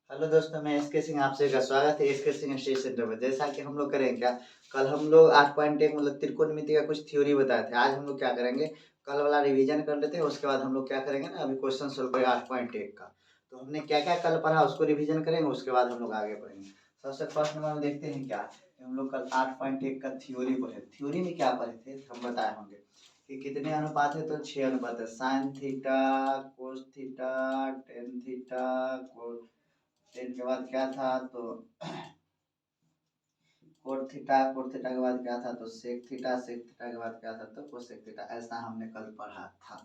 Hello दोस्तों, मैं SK Singh आप सभी का स्वागत है एसके सिंह स्टडी सेंटर में। जैसा कि हम लोग करें क्या, कल हम लोग 8.1 मतलब त्रिकोणमिति का कुछ थ्योरी बताए थे। आज हम लोग क्या करेंगे, कल वाला रिवीजन कर लेते हैं। उसके बाद हम लोग क्या करेंगे ना, अभी क्वेश्चन सोल्व करेंगे 8.1 का। तो हमने क्या क्या कल पढ़ा उसको रिवीजन करेंगे, उसके बाद हम लोग आगे बढ़ेंगे। सबसे फर्स्ट नंबर में देखते हैं क्या, हम लोग कल 8.1 का थ्योरी पढ़े। थ्योरी में क्या पढ़े थे हम बताए होंगे कि कितने अनुपात है, तो 6 अनुपात है। Sine theta, cos theta, tan theta, ten के बाद क्या था, तो कोट थीटा के बाद क्या था, तो सेक थीटा के बाद क्या था, तो कोसेक थीटा। ऐसा हमने कल पढ़ा था।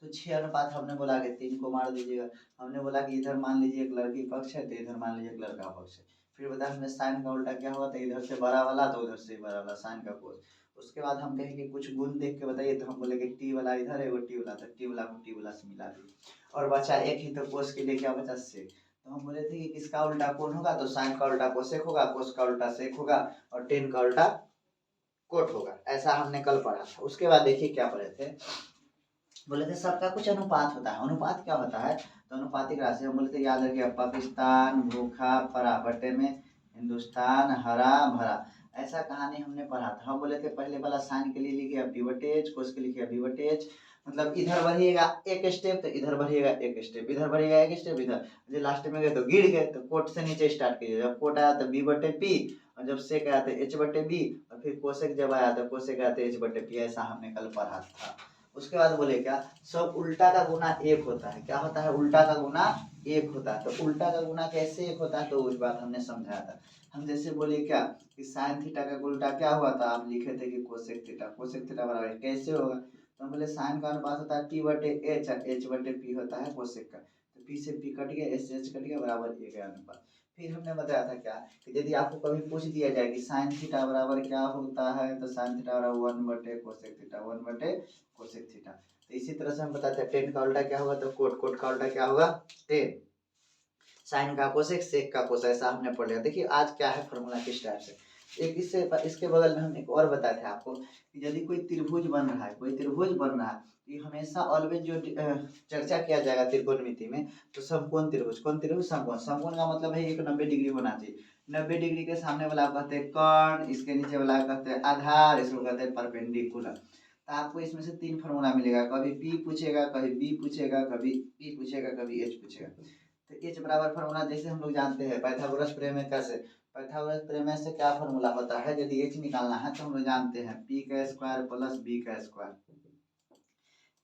तो 6 अनुपात हमने बोला कि 3 को मार दीजिएगा। हमने बोला कि इधर मान लीजिए एक लड़की पक्ष है, तो इधर मान लीजिए एक लड़का पक्ष है। फिर बताया हमने साइन का उल्टा क्या हुआ था, इधर से बड़ा वाला तो उधर से बड़ा वाला साइन का कोस। उसके बाद हम कहें कि कुछ गुण देख के बताइए, तो हम बोले कि टी वाला इधर है, वो टी वाला, तो टी वाला को टी वाला से मिला दिए। और बचा एक ही, तो कोस के लिए क्या बचा, सेक। तो हम बोले थे कि किसका उल्टा कौन होगा, तो साइन का उल्टा कोसेक होगा, कोस का उल्टा सेक होगा, और टेन का उल्टा कोट होगा। ऐसा हमने कल पढ़ा था। उसके बाद देखिए क्या पढ़े थे, बोले थे सबका कुछ अनुपात होता है। अनुपात क्या होता है, तो अनुपातिक राशि हम बोले थे, याद रखिए, पाकिस्तान भूखा पड़ा, बटे में हिंदुस्तान हरा भरा। ऐसा कहानी हमने पढ़ा था। हम बोले थे पहले वाला साइन के लिए लिखिए बीवटेज, कोस के लिखिए बीवटेज। मतलब इधर बढ़िएगा एक स्टेप तो इधर बढ़िएगा एक स्टेप, इधर बढ़िएगा एक स्टेप इधर। जो लास्ट में गए तो गिर गए, तो कोट से नीचे स्टार्ट कीजिए। जब कोट आया तो बी बटे पी, और जब सेक आया तो एच बटे बी, और फिर कोसेक जब आया तो कोसेक आया तो एच बटे पी। ऐसा हमने कल पढ़ा था। उसके बाद बोले क्या, सब उल्टा का गुना एक होता है। क्या होता है, उल्टा का गुना एक होता है। तो उल्टा का गुना कैसे एक होता है, तो उस बात हमने समझाया था। हम जैसे बोले क्या कि साइन थीटा का उल्टा क्या हुआ था, आप लिखे थे कि कोसेक थीटा। कोसेक थीटा बराबर कैसे होगा, तो हम बोले साइन का अनुपात होता है टी बटे एच, एच बटे पी होता है कोसेक का। तो पी से पी कट गया, एच से एच कट गया, बराबर एक अनुपात। फिर हमने बताया था क्या कि यदि आपको कभी पूछ दिया जाए कि साइन थीटा बराबर क्या होता है, तो साइन थीटा बराबर 1 बटे कोसेक थीटा, 1 बटे कोसेक थीटा। तो इसी तरह से हम बताते हैं टेन का उल्टा क्या होगा, तो कोट, कोट का उल्टा क्या होगा, टेन। साइन का कोसेक, सेक का कोस। ऐसा हमने पढ़ लिया। देखिए आज क्या है फॉर्मूला किस टाइप से। एक इससे इसके बगल में हम एक और बताए थे आपको कि यदि कोई त्रिभुज बन रहा है, कोई त्रिभुज बन रहा है, तो ये हमेशा ऑलवेज जो चर्चा किया जाएगा त्रिकोणमिति में, तो समकोण त्रिभुज। कौन त्रिभुज, समकोण। समकोण का मतलब है एक 90 डिग्री होना चाहिए। 90 डिग्री के सामने वाला कहते हैं कर्ण, इसके नीचे वाला कहते हैं आधार, इसको कहते हैं परपेंडिकुलर। तो आपको इसमें से 3 फॉर्मूला मिलेगा। कभी पी पूछेगा, कभी बी पूछेगा, कभी पी पूछेगा, कभी एच पूछेगा। तो एच बराबर फॉर्मूला जैसे हम लोग जानते हैं पाइथागोरस प्रमेय से। पाइथागोरस प्रमेय से क्या फॉर्मूला होता है, यदि एच निकालना है तो हम लोग जानते हैं पी का स्क्वायर प्लस बी का स्क्वायर।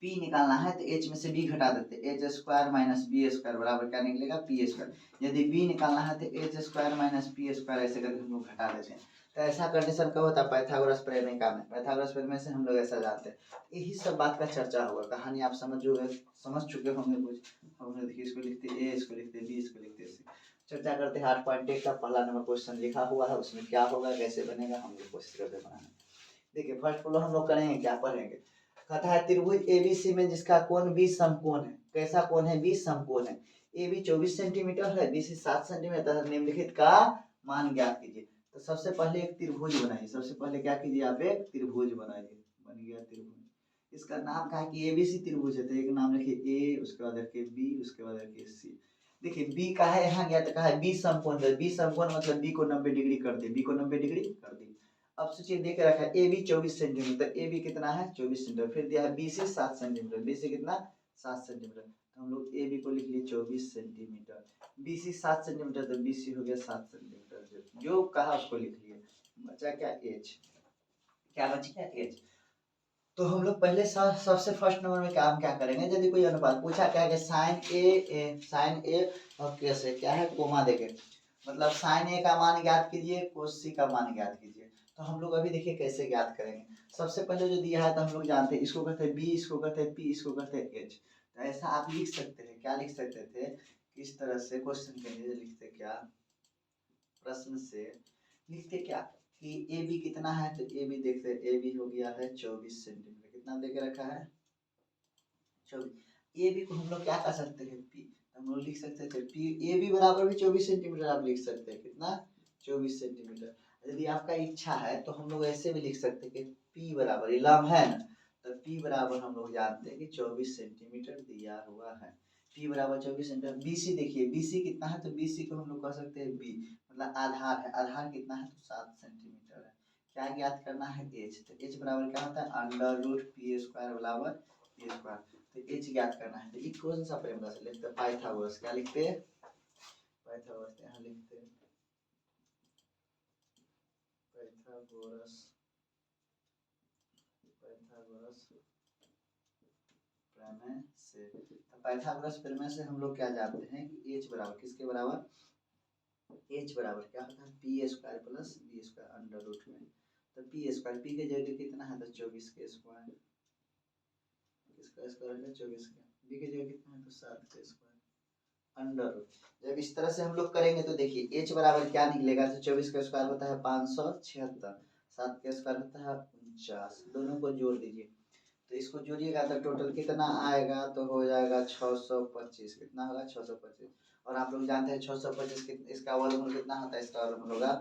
पी निकालना है तो एच में से बी घटा देते, H square minus B square बराबर क्या निकलेगा, पी स्क्वायर। यदि बी निकालना है तो H square minus P square, ऐसे करके हम लोग घटा देते हैं। तो ऐसा कंडीशन कब होता है, पाइथागोरस प्रमेय का में। पाइथागोरस प्रमेय से हम लोग ऐसा जानते हैं। यही सब बात का चर्चा होगा, कहानी आप समझ चुके होंगे कुछ। हम लोग देखिए इसको लिखते ए, इसको लिखते बी, इसको लिखते सी। चर्चा करते हैं 8.1 का पहला नंबर क्वेश्चन लिखा हुआ है, उसमें क्या होगा कैसे बनेगा हम लोग कोशिश करते बनाना। देखिए फर्स्ट फ्लोर हम लोग करेंगे क्या, पढ़ेंगे। कहता है त्रिभुज एबीसी में जिसका कोण 20 समकोण है। कैसा कोण है, 20 समकोण है। AB 24 सेंटीमीटर है, BC 7 सेंटीमीटर। निम्नलिखित का मान ज्ञात कीजिए। तो सबसे पहले एक त्रिभुज बनाइए। सबसे पहले क्या कीजिए, आप एक त्रिभुज बनाइए। बन गया त्रिभुज। इसका नाम क्या है कि एबीसी त्रिभुज है, तो एक नाम रखिए ए, उसके बाद रखिए बी, उसके बाद रखिए सी। देखिए बी का है यहाँ गया, तो कहा है 20 समकोण। 20 समकोण मतलब बी को 90 डिग्री कर दे, बी को 90 डिग्री कर दी। अब सोचिए दे के रखा है A B 24 centimetre, A B कितना है 24 सेंटीमीटर। फिर दिया है B C 7 centimetre, B C कितना 7 सेंटीमीटर। तो हम लोग ए बी को लिख लिए 24 सेंटीमीटर, बी सी 7 सेंटीमीटर, तो बी सी हो गया 7 सेंटीमीटर। जो कहा उसको लिख लिए। बचा क्या, एच। क्या बच गया, एच। तो हम लोग पहले सबसे फर्स्ट नंबर में काम क्या करेंगे, यदि कोई अनुपात पूछा क्या है साइन ए, साइन ए और कैसे क्या है कोमा देके, मतलब साइन ए का मान ज्ञात कीजिए, कोस सी का मान ज्ञात कीजिए। तो हम लोग अभी देखिए कैसे ज्ञात करेंगे। सबसे पहले जो दिया है तो हम लोग जानते हैं, इसको कहते हैं बी, इसको कहते हैं पी, इसको कहते हैं एच। तो ऐसा आप लिख सकते हैं, क्या लिख सकते थे, किस तरह से क्वेश्चन के लिए लिखते, क्या प्रश्न से लिखते क्या कि ए बी कितना है, तो ए बी देखते ए बी हो गया है 24 सेंटीमीटर। कितना दे के रखा है, 24। ए बी को हम लोग क्या कर सकते हैं, पी। हम लोग लिख सकते थे पी, ए बी बराबर भी 24 सेंटीमीटर आप लिख सकते हैं, कितना 24 सेंटीमीटर। यदि आपका इच्छा है तो हम लोग ऐसे भी लिख सकते हैं कि पी बराबर लंब है ना, तो पी बराबर हम लोग जानते हैं कि 24 सेंटीमीटर दिया हुआ है। P बराबर 24 सेंटीमीटर। BC देखिए, BC कितना है तो BC को हम लोग कह सकते हैं B, मतलब आधार है। आधार कितना है तो 7 सेंटीमीटर है। क्या ज्ञात करना है H, तो H बराबर क्या होता है अंडर रूट P स्क्वायर बराबर A स्क्वायर। तो H ज्ञात करना है। तो एक कौन सा फॉर्मूला से लिखते हैं पाइथागोरस, क्या लिखते हैं पाइथागोरस, यहाँ लिखते हैं पाइथागोरस, पाइथागोरस प्रमेय से। तो पाइथागोरस प्रमेय से हम लोग क्या जानते हैं कि H बराबर किसके बराबर, H बराबर क्या होता है P square plus B square under root में। तो P स्क्वायर, P के जगह कितना है तो 24 के स्क्वायर, किसका स्क्वायर है 24 का, B के जगह कितना है तो 7 के स्क्वायर अंडर रूट। जब इस तरह से हम लोग करेंगे तो देखिए H बराबर क्या निकलेगा, तो 24 का स्क्वायर होता है 576, 7 का स्क्वायर होता है 49, दोनों को जोड़ दीजिए। तो इसको जोड़िएगा तो टोटल कितना आएगा तो हो जाएगा 625, कितना होगा 625। और आप लोग जानते हैं 625 इसका वर्गमूल कितना होता है, इसका वर्गमूल होगा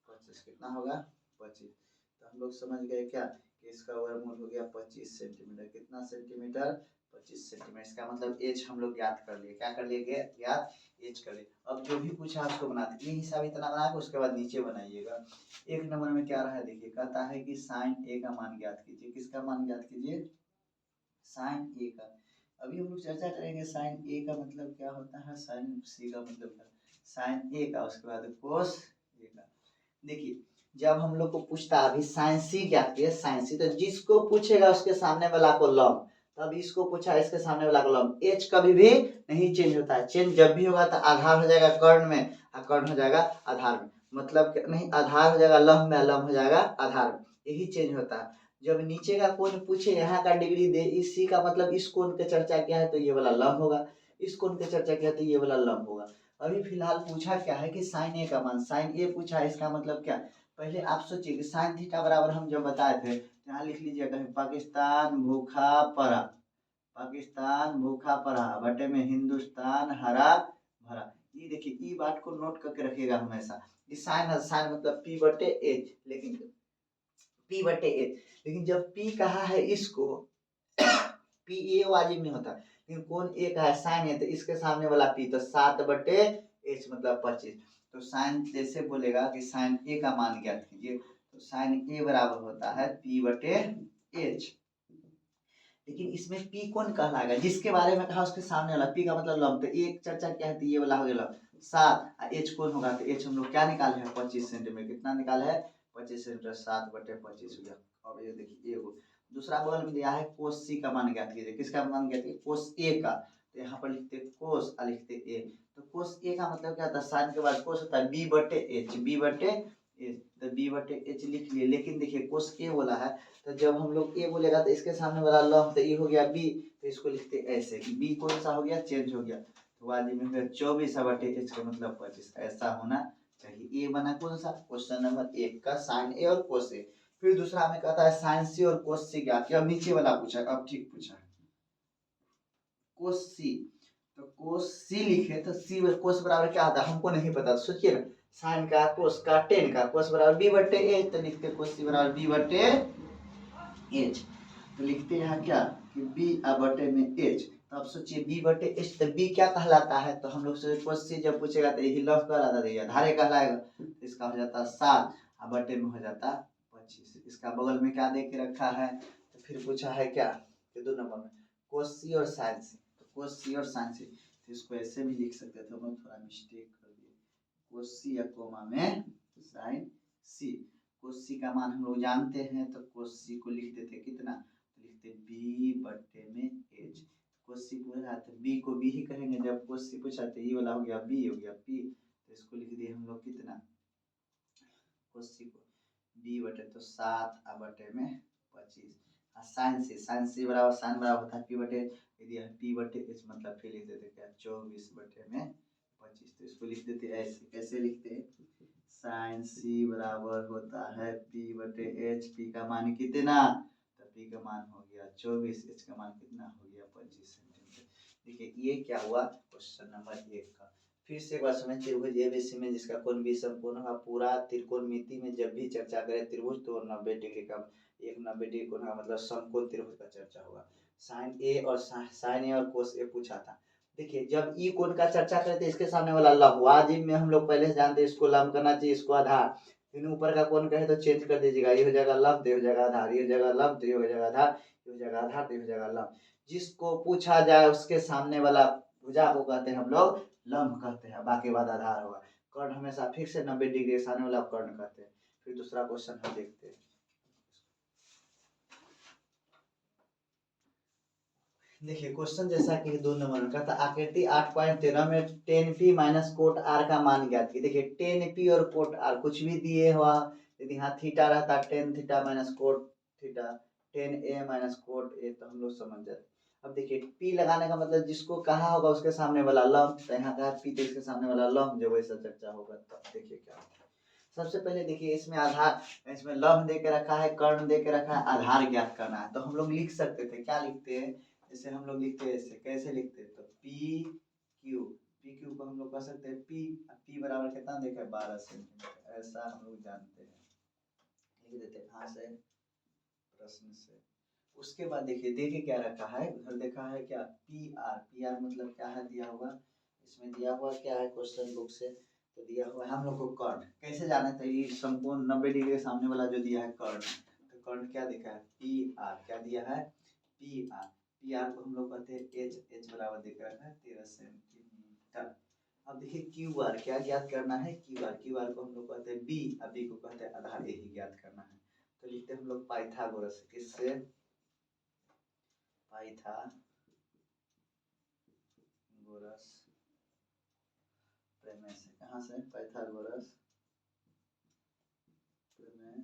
25, कितना होगा 25। तो हम लोग समझ गए क्या कि इसका वर्गमूल हो गया 25 सेंटीमीटर, कितना सेंटीमीटर 25 सेंटीमीटर। इसका मतलब एच हम लोग ज्ञात कर लिए, क्या कर लिए ज्ञात एच कर लिए। अब जो भी पूछा उसको बनाते, ये हिसाब इतना बना के उसके बाद नीचे बनाइएगा। एक नंबर में क्या रहा है देखिए, कहता है कि साइन ए का मान ज्ञात कीजिए, किसका मान ज्ञात कीजिए साइन ए का। अभी हम लोग चर्चा करेंगे साइन ए का मतलब क्या होता है, साइन सी का मतलब क्या, साइन ए का, उसके बाद कोस ए का। देखिए जब हम लोग को पूछता है अभी साइन सी क्या है, साइन सी तो जिसको पूछेगा उसके सामने वाला को लंब, तब इसको पूछा इसके सामने वाला को लंब। एच कभी भी नहीं चेंज होता है, चेंज जब भी होगा तो आधार हो जाएगा कर्ण में और कर्ण हो जाएगा आधार में, मतलब नहीं आधार हो जाएगा लंब में, लंब हो जाएगा आधार में, यही चेंज होता है। जब नीचे का कोण पूछे यहाँ का डिग्री दे, इसी का मतलब इस कोण की चर्चा क्या है तो ये वाला लंब होगा, इस कोण की चर्चा क्या है तो ये वाला लंब होगा। अभी फिलहाल पूछा क्या है कि साइन ए का मान, साइन ए पूछा है, इसका मतलब क्या, पहले आप सोचिए कि साइन थीटा बराबर हम जब बताए थे, यहाँ लिख लीजिए कहीं पाकिस्तान भूखा पड़ा, पाकिस्तान भूखा पड़ा बटे में हिंदुस्तान हरा भरा। ये देखिए ये बात को नोट करके रखिएगा हमेशा, कि साइन, साइन मतलब पी बटे एच, लेकिन पी बटे एच, लेकिन जब पी कहा है इसको पी ए वाजिब नहीं होता, लेकिन कौन ए का है साइन है तो इसके सामने वाला पी, तो 7 बटे एच मतलब 25। तो साइन जैसे बोलेगा कि साइन ए का मान ज्ञात कीजिए, तो साइन ए बराबर होता है पी बटे एच। लेकिन इसमें पी कौन कहलाएगा, जिसके बारे में कहा उसके सामने वाला, पी का मतलब लंब, तो एक चर्चा क्या है तो ये वाला हो गया 7, एच कौन होगा तो एच हम लोग क्या निकाले हैं 25 सेंटीमीटर, कितना निकाले है 25 सेंटीमीटर, 7 बटे 25 हो गया। अब ये देखिए एगो दूसरा बगल में दिया है कोस सी का मान ज्ञात कीजिए, किसका मान ज्ञात कीजिए कोस ए का, तो यहाँ पर लिखते कोस और लिखते ए। तो कोस ए का मतलब क्या होता है, साइन के बाद कोस होता है बी बटे एच, बी बटे एच, तो बी बटे एच लिख लिए। लेकिन देखिए कोस ए बोला है, तो जब हम लोग ए बोलेगा तो इसके सामने वाला लंब तो ये हो गया बी, तो इसको लिखते ऐसे कि बी कौन सा हो गया चेंज हो गया, तो वाजिब में फिर 24 बटे एच का मतलब 25, ऐसा होना चाहिए। ए बना कौन सा क्वेश्चन नंबर 1 का साइन ए और कोस ए। फिर दूसरा में कहता है साइन सी और कोस सी क्या, अब नीचे वाला पूछा, अब ठीक पूछा है कोस सी, तो कोस सी लिखे तो सी कोस बराबर क्या होता है हमको नहीं पता, सोचिए ना, साइन का कोस का टेन का कोस बराबर बी बटे एच, तो लिखते कोस सी बराबर बी बटे एच। तो लिखते हैं क्या कि बी बटे में एच, तो अब सोचिए बी बटे एच, तो बी क्या कहलाता है, तो हम लोग से कोस सी जब पूछेगा तो यही लंब कहलाता है, आधार कहलाएगा, तो इसका हो जाता 7 और बटे में हो जाता 25। इसका बगल में क्या दे के रखा है, तो फिर पूछा है क्या कि 2 नंबर में कोस सी और साइन सी, तो कोस सी और साइन सी, तो इसको ऐसे भी लिख सकते थे, हम लोग थोड़ा मिस्टेक कर दिए, कोस सी या कोमा में साइन सी। कोस सी का मान हम लोग जानते हैं, तो कोस सी को लिख देते कितना, तो लिखते बी बटे में एच। कोस सी पूछा तो बी को बी ही कहेंगे, जब कोस सी पूछा तो ये वाला हो गया बी, हो गया पी, तो इसको लिख दिए हम लोग कितना कोस सी को बी बटे तो 7 बटे में 25। साइन सी, साइन सी बराबर साइन बराबर होता है पी बटे, यदि है पी बटे एच मतलब फिर लिख देते क्या 24 बटे में 25। तो इसको लिख देते ऐसे, कैसे लिखते हैं साइन सी बराबर होता है पी बटे एच, पी का मान कितना, तो पी का मान हो गया 24, एच का मान कितना हो गया 25 सेंटीमीटर। देखिए ये क्या हुआ क्वेश्चन नंबर 1 का। फिर से एक बार समझ, त्रिभुज एबीसी में जिसका कोण भी समकोण होगा, पूरा त्रिकोणमिति में जब भी चर्चा करें त्रिभुज तो 90 डिग्री का, एक 90 डिग्री कोण का मतलब समकोण त्रिभुज का चर्चा होगा। साइन ए और साइन ए और कोस ए पूछा था, देखिए जब ई कोण का चर्चा करें तो इसके सामने वाला लंब, वाजिब में हम लोग पहले से जानते हैं इसको लंब करना चाहिए, इसको आधार। फिर ऊपर का कोण कहे तो चेंज कर दीजिएगा, ये हो जाएगा लंब तो ये हो जाएगा आधार, ये हो जाएगा लंब तो ये हो जाएगा आधार, ये हो जाएगा आधार तो ये हो जाएगा लंब। जिसको पूछा जाए उसके सामने वाला भुजा को कहते हैं हम लोग लंब कहते हैं, बाकी बाद आधार होगा। कर्ण हमेशा फिक्स है 90 डिग्री के सामने वाला कर्ण कहते हैं। फिर दूसरा क्वेश्चन हम देखते हैं। देखिए क्वेश्चन जैसा कि 2 नंबर का था, आकृति 8.13 में tan p minus cot r का मान ज्ञात कीजिए। देखिए tan p और कोट r कुछ भी दिए हुआ, यदि यहाँ थीटा रहता tan theta minus cot theta, tan a minus cot a, तो हम लोग समझ जाते। अब देखिए p लगाने का मतलब जिसको कहा होगा उसके सामने वाला लंब, तो यहाँ कहा p तो इसके सामने वाला लंब, जब वैसा चर्चा होगा तब देखिए क्या होता है। सबसे पहले देखिए इसमें आधार, इसमें लंब दे के रखा है, कर्ण दे के रखा है, आधार ज्ञात करना है। तो हम लोग लिख सकते थे, क्या लिखते हैं, जैसे हम लोग लिखते हैं ऐसे, कैसे लिखते हैं तो पी क्यू को हम लोग कह सकते हैं पी बराबर कितना देखा है 12 सेंटीमीटर, ऐसा हम लोग जानते हैं, लिख देते हैं कहाँ से, प्रश्न से। उसके बाद देखिए क्या रखा है उधर, देखा है क्या पी आर मतलब क्या है दिया हुआ, इसमें दिया हुआ क्या है क्वेश्चन बुक से, तो दिया हुआ है हम लोग को कर्ण, कैसे जाने थे ये संपूर्ण 90 डिग्री के सामने वाला जो दिया है कर्ण, तो कर्ण क्या दिखा है पी आर, क्या दिया है पी आर को हम लोग कहते हैं एच बराबर दिख रहा है 13 सेंटीमीटर। अब देखिए क्यू आर क्या ज्ञात करना है, क्यू आर को हम लोग कहते हैं बी, अब बी को कहते हैं आधार, यही ज्ञात करना है। तो लिखते हैं हम लोग पाइथागोरस, किससे, पाइथागोरस प्रमेय से, कहाँ से, पाइथागोरस प्रमेय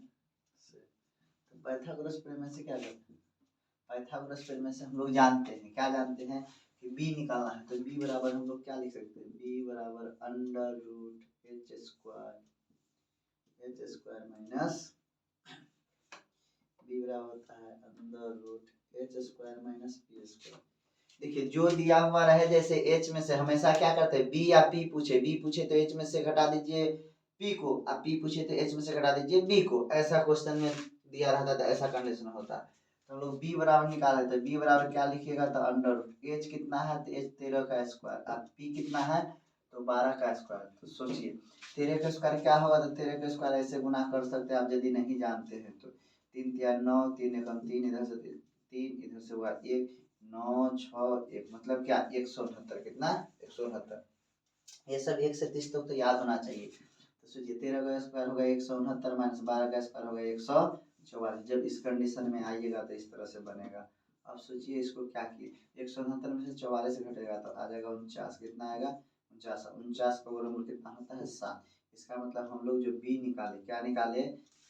से। तो पाइथागोरस प्रमेय से क्या करते हैं, पाइथागोरस प्रमेय से हम लोग जानते हैं, क्या जानते हैं कि b निकालना है, तो b बराबर हम लोग क्या लिख सकते हैं, b बराबर under root H square minus, b बराबर होता है under root H square minus P square. देखिए जो दिया हुआ रहे, जैसे h में से हमेशा क्या करते हैं b या p पूछे, b पूछे तो h में से घटा दीजिए p को, अब p पूछे तो h में से घटा दीजिए b को, ऐसा क्वेश्चन में दिया रहता था, ऐसा कंडीशन होता। तो हम लोग b बराबर निकाले, तो b बराबर क्या लिखिएगा, तो अंडर रूट h कितना है तो h 13 का स्क्वायर, अब p कितना है तो 12 का स्क्वायर। तो सोचिए 13 का स्क्वायर क्या होगा, तो 13 का स्क्वायर ऐसे गुना कर सकते हैं आप यदि नहीं जानते हैं तो, 3 3 9, 3 एकम 3, इधर से 3, इधर से हुआ 1, 9 6 1 मतलब क्या 169, कितना 169। ये सब 1 से 30 तक तो याद होना चाहिए। तो सोचिए 13 का स्क्वायर होगा 169 माइनस 12 का स्क्वायर होगा 144। जब इस कंडीशन में आइएगा तो इस तरह से बनेगा। अब सोचिए इसको क्या किए, 169 में से 44 घटेगा तो आ जाएगा 49, कितना आएगा 49, 49 का वर्गमूल कितना होता है 7। इसका मतलब हम लोग जो b निकाले, क्या निकाले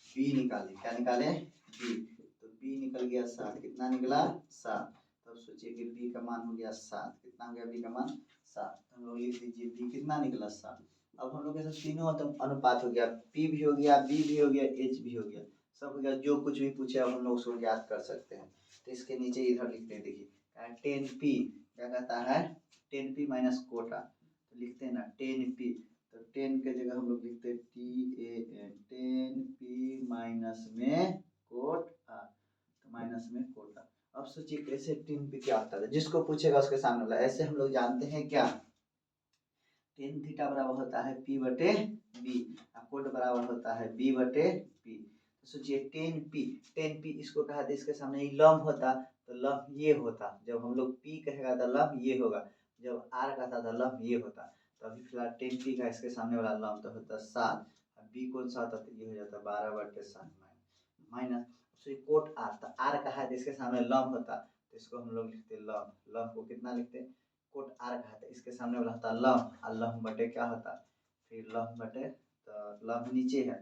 b निकाले, क्या निकाले b, तो b निकल गया 7, कितना निकला 7। तब सोचिए कि b का मान हो गया 7, कितना हो गया b का मान 7, हम लोग लिख दीजिए b कितना निकला 7। अब हम लोग के साथ तीनों अनुपात हो गया, p भी हो गया, b भी हो गया, h भी हो गया, सब हो गया, जो कुछ भी पूछे अब हम लोग उसको ज्ञात कर सकते हैं। तो इसके नीचे इधर लिखते हैं, देखिए tan p क्या कहता है tan p माइनस कोटा, तो लिखते हैं ना tan p, तो tan के जगह हम लोग लिखते हैं tan, tan p माइनस में कोट r, तो माइनस में कोटा। अब सोचिए कैसे tan p क्या होता है, जिसको पूछेगा उसके सामने वाला, ऐसे हम लोग जानते हैं क्या tan थीटा बराबर होता है p बटे b, कोट बराबर होता है b बटे p। तो सोचिए tan p इसको कहा था, इसके सामने लंब होता तो लंब ये होता, जब हम लोग p कहेगा तो लंब ये होगा, जब r कहता था लंब ये होता। तो अभी फिलहाल tan p का इसके सामने वाला लंब तो होता 7, अब b कौन सा होता तो ये हो जाता 12 बटे 7 माइनस, कोट r, तो r कहा था इसके सामने लंब होता, तो इसको हम लोग लिखते लंब, लंब को कितना लिखते कोट r कहा था, इसके सामने वाला होता लंब, और लंब बटे क्या होता फिर लंब बटे, तो लंब नीचे है,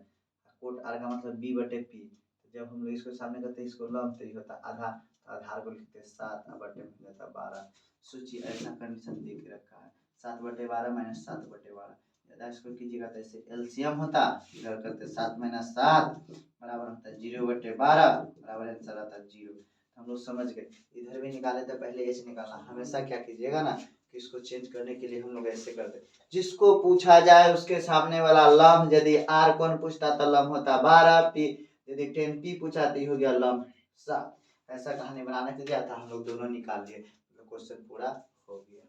कोट r का मतलब b बटे p, तो जब हम लोग इसको सामने करते हैं इसको लंब तो ये होता आधा, तो आधार को लिखते 7 बटे में जाता 12। सोचिए ऐसा कंडीशन दे के रखा है 7 बटे 12 माइनस 7 बटे 12, यदि इसको कीजिएगा तो ऐसे एलसीएम होता, इधर करते 7 माइनस 7 बराबर होता है 0 बटे 12, बराबर आंसर आता है 0। हम लोग समझ गए, इधर भी निकाले तो पहले एच निकालना, हमेशा क्या कीजिएगा ना कि इसको चेंज करने के लिए हम लोग ऐसे करते, जिसको पूछा जाए उसके सामने वाला लंब, यदि आर कौन पूछता तो लंब होता 12, पी यदि tan p पूछा तो हो गया लंब 7। ऐसा कहानी बनाने के दिया था, हम लोग दोनों निकाल लिए, क्वेश्चन पूरा हो गया।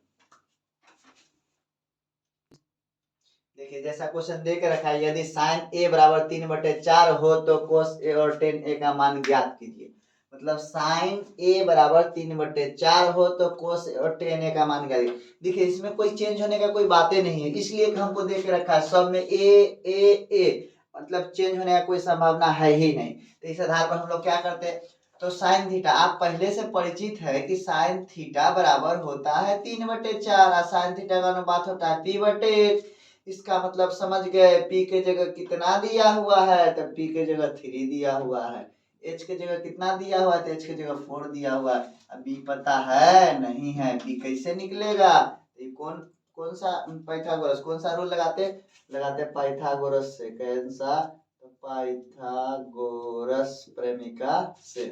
देखिए जैसा क्वेश्चन दे के रखा है, यदि साइन ए बराबर 3/4 हो तो कोस ए और टेन ए का मान ज्ञात कीजिए। मतलब साइन ए बराबर 3/4 हो तो कोस ए और टेन ए का मान ज्ञात कीजिए। देखिए इसमें कोई चेंज होने का कोई बातें नहीं है, इसलिए हमको दे के रखा है सब में ए, मतलब चेंज होने का कोई संभावना है ही नहीं। तो इस आधार पर हम लोग क्या करते हैं, तो साइन थीटा आप पहले से परिचित है कि साइन थीटा बराबर होता है 3/4 और साइन थीटा का अनुपात होता है p/8। इसका मतलब समझ गए, p के जगह कितना दिया हुआ है, तो p के जगह 3 दिया हुआ है, h के जगह कितना दिया हुआ है, तो h के जगह 4 दिया हुआ है। अब b पता है नहीं है, p कैसे निकलेगा, ये कौन सा पाइथागोरस, कौन सा रूल लगाते पाइथागोरस से। कौन सा, तो पाइथागोरस प्रेमिका से,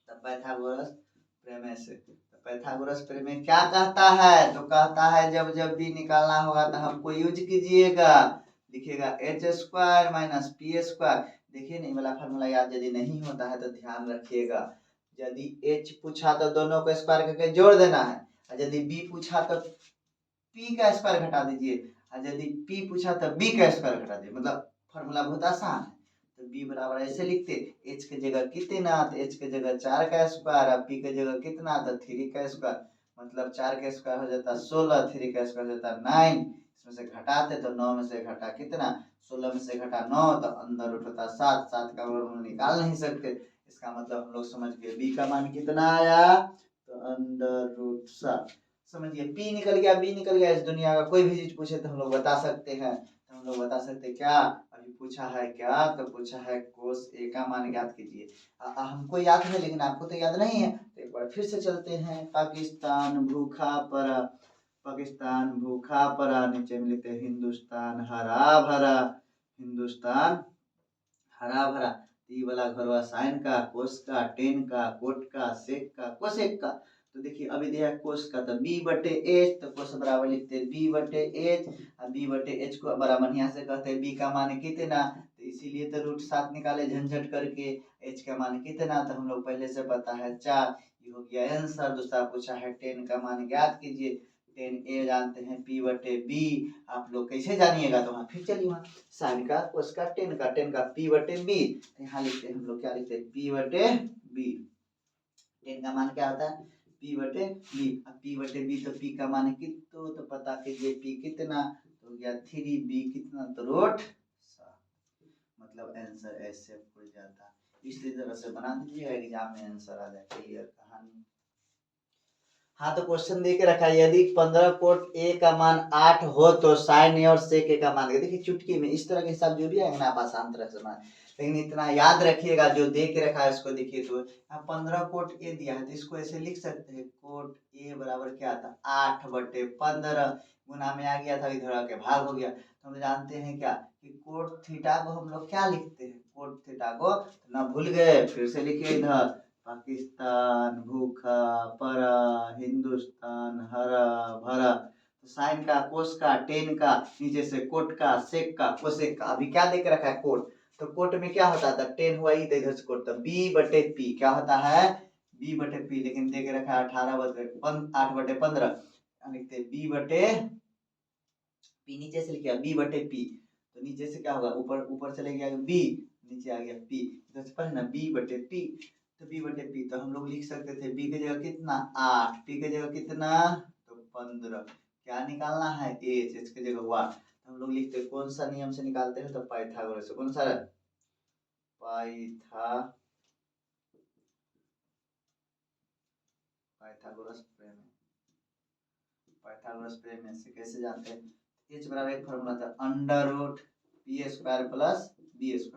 पाइथागोरस प्रमेय से। पाइथागोरस प्रमेय क्या कहता है, तो कहता है जब जब भी निकालना होगा तो हमको यूज कीजिएगा, लिखिएगा h² माइनस p²। देखिए नहीं वाला फार्मूला याद यदि नहीं होता है तो ध्यान रखिएगा, यदि h पूछा तो दोनों को स्क्वायर करके जोड़ देना है, और यदि b पूछा तो p का स्क्वायर घटा दीजिए, और यदि p पूछा तो b का स्क्वायर घटा दीजिए। मतलब फार्मूला बहुत आसान है। तो b बराबर ऐसे लिखते, h के जगह कितना, तो h के जगह 4 का स्क्वायर, और p के जगह कितना, तो 3 का स्क्वायर। मतलब 4 का स्क्वायर हो जाता 16, 3 का स्क्वायर हो जाता 9, इसमें से घटाते तो 9 में से घटा कितना, 16 में से घटा 9, तो अंदर रूट होता 7, 7 का वर्गमूल निकाल नहीं सकते। इसका मतलब हम लोग समझ गए b का मान कितना आया, तो अंडर रूट 7। समझिए p निकल गया, b निकल गया। इस दुनिया का कोई भी चीज पूछे तो हम लोग बता सकते हैं, हम लोग बता सकते क्या, अभी पूछा है क्या, तो पूछा है कोस ए का मान ज्ञात कीजिए। हमको याद है लेकिन आपको तो याद नहीं है, तो एक बार फिर से चलते हैं। पाकिस्तान भूखा पड़ा, पाकिस्तान भूखा पड़ा, नीचे में लिखते हैं हिंदुस्तान हरा भरा, हिंदुस्तान हरा भरा। ये वाला घरवा साइन का, कोस का, टेन का, कोट का, सेक का, कोसेक का। तो देखिए अभी दिया कोस का, तो b/h, तो कोस बराबर लिखते हैं b/h, और b/h को बराबर यहाँ से कहते हैं b का मान कितना, तो इसीलिए तो रूट 7 निकाले झंझट करके। h का मान कितना, तो हम लोग पहले से पता है 4, ये हो गया आंसर। दूसरा पूछा है 10 का मान ज्ञात कीजिए, 10a जानते हैं p/b, आप लोग कैसे जानिएगा, तो वहाँ फिर चलिए वहाँ साइन का, कोस का, 10 का p/b, यहाँ लिखते हैं हम लोग क्या लिखते हैं p/b। 10 का मान क्या होता है p/b, अब p/b तो p का मान कितना, तो पता कीजिए p कितना, तो गया 3b कितना, तो रूट 7। मतलब आंसर ऐसे खुल जाता, इसी तरह से बना दीजिएगा, एग्जाम में आंसर आ जाए। क्लियर कहानी। हाँ तो क्वेश्चन दे के रखा है, यदि 15 कोट ए का मान 8 हो तो साइन ए और सेक ए का मान। देखिए चुटकी में इस तरह के हिसाब जो भी आएगा ना आप आसान तरह से बना, लेकिन इतना याद रखिएगा जो दे के रखा है इसको। देखिए तो 15 कोट ए दिया है, तो इसको ऐसे लिख सकते हैं, कोट ए बराबर क्या था 8/15, गुना में आ गया था, इधर आके भाग हो गया। तो हम जानते हैं क्या कि कोट थीटा को हम लोग क्या लिखते हैं, कोट थीटा को ना भूल गए, फिर से लिखिए इधर पाकिस्तान भूखा पड़ा, हिंदुस्तान हरा भरा। तो साइन का, कोस का, टेन का, नीचे से कोट का, सेक का, कोसेक का। अभी क्या देख रखा है कोट, तो कोट में क्या होता था 10 हुआ ही, तो इधर से कोट, तो b/p क्या होता है b/p, लेकिन देख रखा है 8/15, लिखते b/p, नीचे से लिखा b/p, तो नीचे से क्या होगा ऊपर चले गया b, नीचे आ गया p, इधर से पढ़ना b/p, तो b/p तो हम लोग लिख सकते थे b की जगह कितना 8, p की जगह कितना तो 15, क्या निकालना है h की जगह 1, तो हम लोग लिखते कौन सा नियम से निकालते हैं, तो पाइथागोरस से। कौन सा पाइथागोरस प्रमेय, पाइथागोरस प्रमेय से कैसे जानते हैं, h बराबर एक फार्मूला था √p² प्लस b²,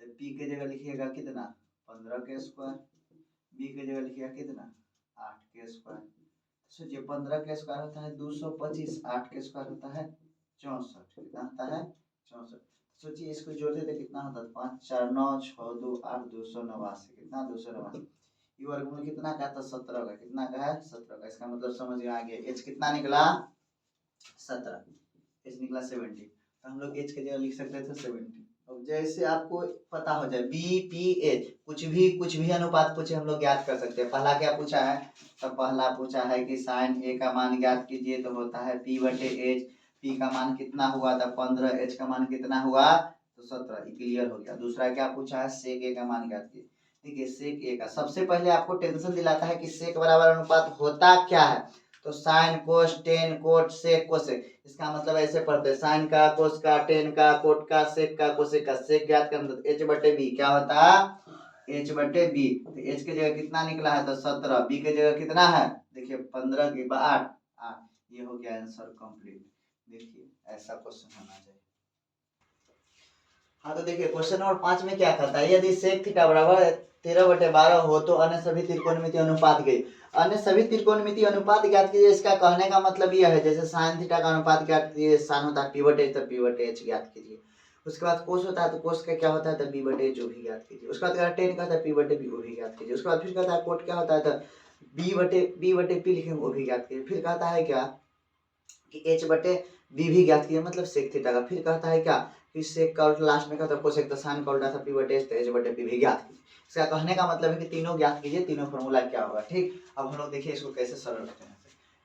तो p के जगह लिखिएगा कितना 15 के स्क्वायर, b के जगह लिखिएगा कितना 8 के स्क्वायर। सोचिए 15 के स्क्वायर होता है 225, 8 के स्क्वायर होता है 64, कितना होता है 64। सोचिए इसको जोड़ते तो कितना होता है 5 4 9 6 2 8, 289, कितना 289, ये वर्गमूल कितना का था 17 का, कितना का है 17 का। इसका मतलब समझ में आ गया, h कितना निकला 17, h निकला 70, तो हम लोग h के जगह लिख सकते थे 70। अब जैसे आपको पता हो जाए b/p/h, कुछ भी अनुपात पूछे हम लोग ज्ञात कर सकते हैं। पहला क्या पूछा है, तो पहला पूछा है कि साइन ए का मान ज्ञात कीजिए, तो होता है p/h, पी का मान कितना हुआ था 15, एच का मान कितना हुआ तो 17, क्लियर हो गया। दूसरा क्या पूछा है, सेक ए का मान ज्ञात कीजिए। देखिए सेक ए का सबसे पहले आपको टेंशन दिलाता है कि सेक बराबर अनुपात होता क्या है, तो sine cos tan cot sec cosec, इसका मतलब ऐसे पढ़ते हैं साइन का कोस का टेन का कोट का सेक का कोसेक का, सेक ज्ञात करना तो एच बटे बी क्या होता है एच बटे बी, तो एच की जगह कितना निकला है तो 17, बी की जगह कितना है देखिए 15 के 8, ये हो गया आंसर कंप्लीट। देखिए ऐसा क्वेश्चन होना चाहिए। हाँ तो देखिए क्वेश्चन नंबर 5 में क्या कहता है, यदि सेक थीटा बराबर 13/12 हो तो अन्य सभी त्रिकोणमिति अनुपात के, अन्य सभी त्रिकोणमिति अनुपात ज्ञात कीजिए। इसका कहने का मतलब यह है जैसे साइन थीटा का अनुपात ज्ञात कीजिए, साइन होता है पी बटे तो पी बटे एच ज्ञात कीजिए। उसके बाद कोस होता है तो कोस का क्या होता है तो बी बटे जो भी ज्ञात कीजिए। उसके बाद टेन का होता है पी बटे बी वो भी ज्ञात कीजिए। उसके बाद फिर कहता है कोट क्या होता है तो बी बटे पी लिखेंगे वो भी ज्ञात कीजिए। फिर कहता है क्या कि एच बटे बी भी ज्ञात कीजिए मतलब सेक थीटा का। फिर कहता है क्या कि सेक का उल्टा लास्ट में कहता है कोसेक तो साइन का उल्टा था पी बटे एच तो एच बटे पी भी ज्ञात कीजिए। इसका कहने का मतलब है कि तीनों ज्ञात कीजिए, तीनों फॉर्मूला क्या होगा। ठीक, अब हम लोग देखिए इसको कैसे सरल करते हैं।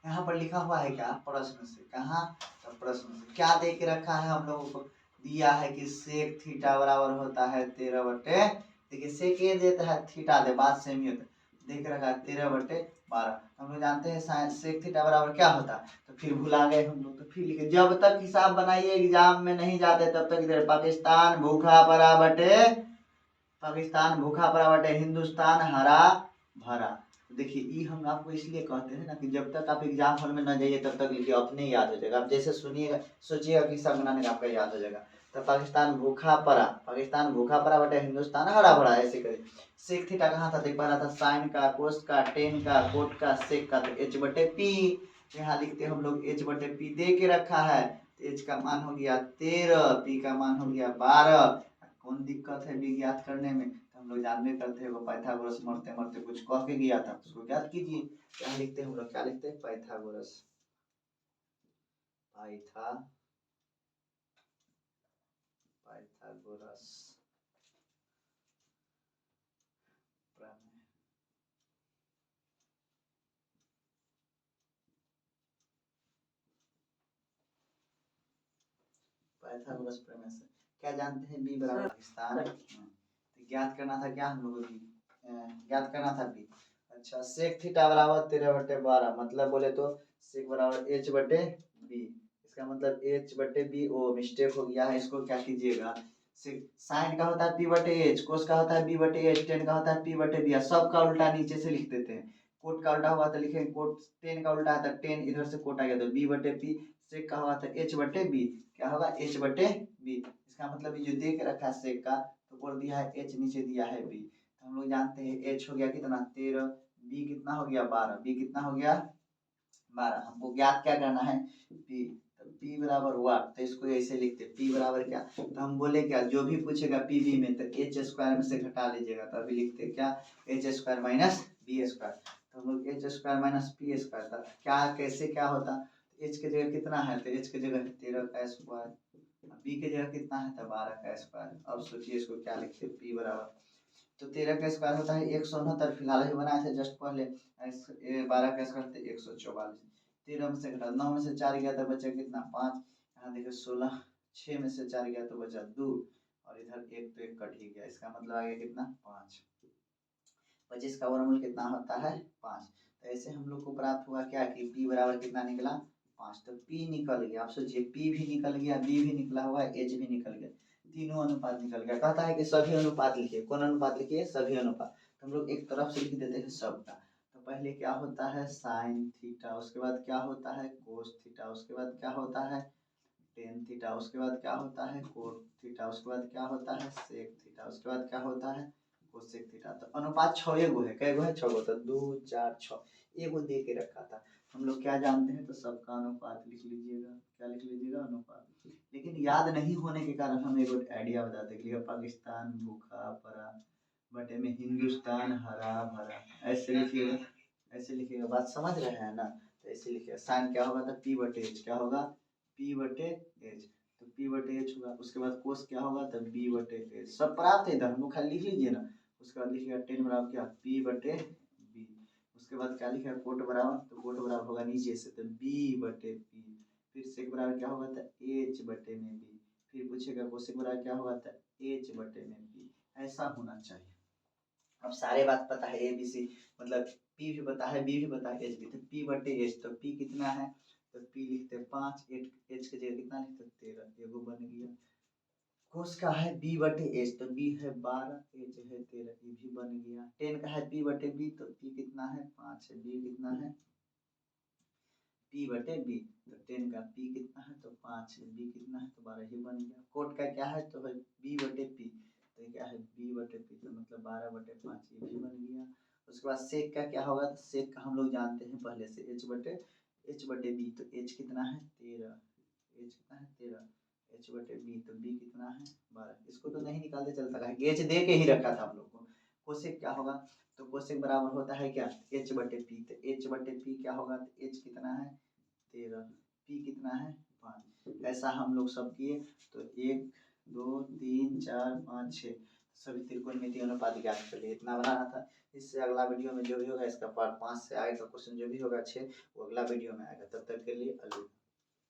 यहाँ पर लिखा हुआ है क्या प्रश्न से, कहाँ तो प्रश्न से क्या दे के रखा है हम लोगों को, दिया है कि सेक थीटा बराबर होता है 13/, देखिए सेक ए देता है थीटा दे बात सेम ही होता है, देख रखा है 13/12। हम लोग जानते हैं सेक थीटा बराबर क्या होता है, तो फिर भुला गए हम लोग, तो फिर लिखे जब तक हिसाब बनाइए एग्जाम में नहीं जाते तब तक इधर पाकिस्तान भूखा पड़ा बटे, पाकिस्तान भूखा पड़ा बटे हिंदुस्तान हरा भरा। देखिए ये हम आपको इसलिए कहते हैं ना कि जब तक आप एग्जाम हॉल में न जाइए तब तक लिखिए, अपने याद हो जाएगा। आप जैसे सुनिएगा सोचिएगा कि सब बनाने का आपका याद हो जाएगा। तो पाकिस्तान भूखा पड़ा बटे हिंदुस्तान हरा भरा, ऐसे करिए। सेक थीटा कहाँ था देख पा रहा था, साइन का कोस का टेन का कोट का सेक का, तो एच बटे पी, यहाँ लिखते हम लोग एच बटे पी दे के रखा है, एच का मान हो गया 13, पी का मान हो गया 12। कौन दिक्कत है बी ज्ञात करने में, तो हम लोग जानते करते हैं वो पाइथागोरस मरते मरते कुछ कह के गया था, उसको ज्ञात कीजिए। क्या लिखते हैं हम लोग, क्या लिखते हैं पाइथागोरस, पाइथागोरस पाइथागोरस प्रमेय से क्या जानते हैं, बी बराबर पाकिस्तान, ज्ञात करना था क्या हम लोगों को, ज्ञात करना था बी। अच्छा सेक थीटा बराबर 13/12 मतलब बोले तो सेक बराबर एच बटे बी, इसका मतलब एच बटे बी, ओ मिस्टेक हो गया है, इसको क्या कीजिएगा, साइन का होता है पी बटे एच, कोस का होता है बी बटे एच, टेन का होता है पी बटे बी, सब का उल्टा नीचे से लिख देते हैं। कोट का उल्टा हुआ तो लिखेंगे कोट, टेन का उल्टा है तो टेन इधर से कोट आ गया तो बी बटे पी, सेक का हुआ तो एच बटे बी, क्या होगा एच बटे बी। इसका मतलब ये जो दे के रखा है सेक का, तो ऊपर दिया है एच नीचे दिया है बी, तो हम लोग जानते हैं एच हो गया कितना 13, बी कितना हो गया 12, बी कितना हो गया 12। हमको ज्ञात क्या करना है पी, तो पी बराबर हुआ तो इसको ऐसे लिखते पी बराबर क्या, तो हम बोले क्या जो भी पूछेगा पी बी में तो एच स्क्वायर में से घटा लीजिएगा, तो अभी लिखते क्या H square minus B square, तो हम लोग H square minus P square था क्या कैसे क्या होता, एच की जगह कितना है तो एच की जगह 13 का स्क्वायर, बी की जगह कितना है तो 12 का स्क्वायर। अब सोचिए इसको क्या लिखते पी बराबर, तो 13 का स्क्वायर होता है 169, फिलहाल ही बनाए थे जस्ट पहले, 12 का स्क्वायर थे 144, 13 में से घटा 9 में से 4 गया तो बचा कितना 5, यहाँ देखिए 16, 6 में से 4 गया तो बचा 2, और इधर एक तो एक कट ही गया, इसका मतलब आ गया कितना 5, 25 का वर्गमूल कितना होता है 5। तो ऐसे हम लोग को प्राप्त हुआ क्या कि p बराबर कितना निकला 5, तो p निकल गया। आप सोचिए p भी निकल गया, b भी निकला हुआ है, h भी निकल गया, तीनों अनुपात निकल गया। कहता है कि सभी अनुपात लिखिए, कौन अनुपात लिखिए सभी अनुपात, तो हम लोग एक तरफ से लिख देते हैं सबका। तो पहले क्या होता है साइन थीटा, उसके बाद क्या होता है कोस थीटा, उसके बाद क्या होता है टेन थीटा, उसके बाद क्या होता है कोट थीटा, उसके बाद क्या होता है सेक थीटा, उसके बाद क्या होता है कोसेक थीटा। तो अनुपात 6 गो है, कै गो है 6 गो, तो 2 4 6 एगो दे के रखा था। हम लोग क्या जानते हैं तो सबका अनुपात लिख लीजिएगा, क्या लिख लीजिएगा अनुपात। लेकिन याद नहीं होने के कारण हम एक आइडिया बता देंगे, पाकिस्तान भूखा पड़ा बटे में हिंदुस्तान हरा भरा, ऐसे लिखिएगा, ऐसे लिखिएगा, बात समझ रहे हैं ना। तो ऐसे लिखिएगा साइन क्या होगा तो पी बटे एच, क्या होगा पी बटे एच, तो पी बटे एच होगा। उसके बाद कोस क्या होगा तो बी बटे एच, सब प्राप्त है इधर, हम लोग खाली लिख लीजिए ना। उसके बाद लिखिएगा टेन बराबर क्या पी बटे बी, उसके बाद क्या लिखेगा कोट बराबर, तो कोट बराबर होगा नीचे से तो बी बटे पी, फिर सेक बराबर क्या होगा था एच बटे में बी, फिर पूछेगा कोसेक बराबर क्या होगा था एच बटे में बी, ऐसा होना चाहिए। अब सारे बात पता है, ए बी सी मतलब पी भी पता है, बी भी पता है, एच भी, तो पी बटे एच, तो पी कितना है, तो पी लिखते 5, एच की जगह कितना लिखते 13, एगो बन गया। कोस का है बी बटे एच, तो बी है 12, एच है 13, ये भी बन गया। टेन का है पी बटे बी, तो पी कितना है 5 है, बी कितना है पी बटे बी, तो 10 का पी कितना है तो 5 है, बी कितना है तो 12, ही बन गया। कोट का क्या है तो है बी बटे पी, तो क्या है बी बटे पी, तो मतलब 12 बटे 5, ये भी बन गया। उसके बाद सेक का क्या होगा, तो सेक का हम लोग जानते हैं पहले से एच बटे बी, तो एच कितना है 13, एच कितना है 13, एच बटे बी, तो बी कितना है 12। इसको तो नहीं निकालते चलता है, एच दे के ही रखा था हम लोग को। कोसेक क्या होगा, तो कोसेक बराबर होता है क्या एच बटे पी, तो एच बटे पी क्या होगा, तो एच कितना है 13, पी कितना है 5। ऐसा हम लोग सब किए, तो 1 2 3 4 5 6 सभी त्रिकोणमितीय अनुपात ज्ञात कर लिए, इतना बनाना था। इससे अगला वीडियो में जो भी होगा इसका पार्ट 5 से आएगा क्वेश्चन, जो भी होगा 6 वो अगला वीडियो में आएगा। तब तक के लिए अलविदा।